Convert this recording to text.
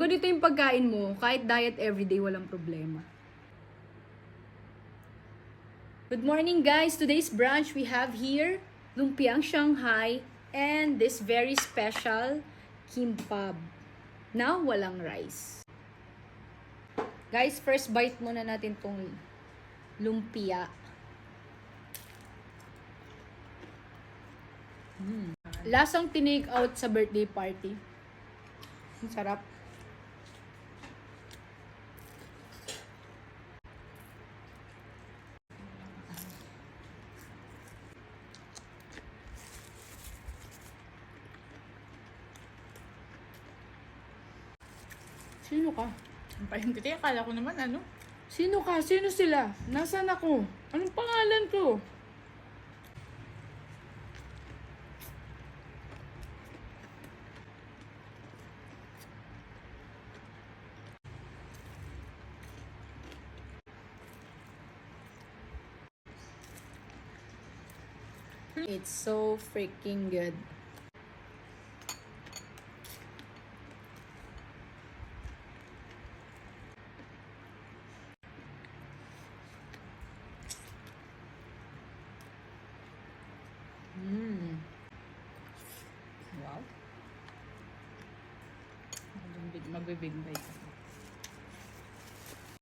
ganito yung pagkain mo, kahit diet everyday, walang problema. Good morning guys! Today's brunch we have here lumpiang Shanghai and this very special kimbap na walang rice. Guys, first bite muna natin tong lumpia. Lasang tinake out sa birthday party. Ang sarap. Sino ka? Ang pahinti, akala ko naman ano. Sino ka? Sino sila? Nasaan ako? Anong pangalan ko? It's so freaking good. Wow. Magbibig bite.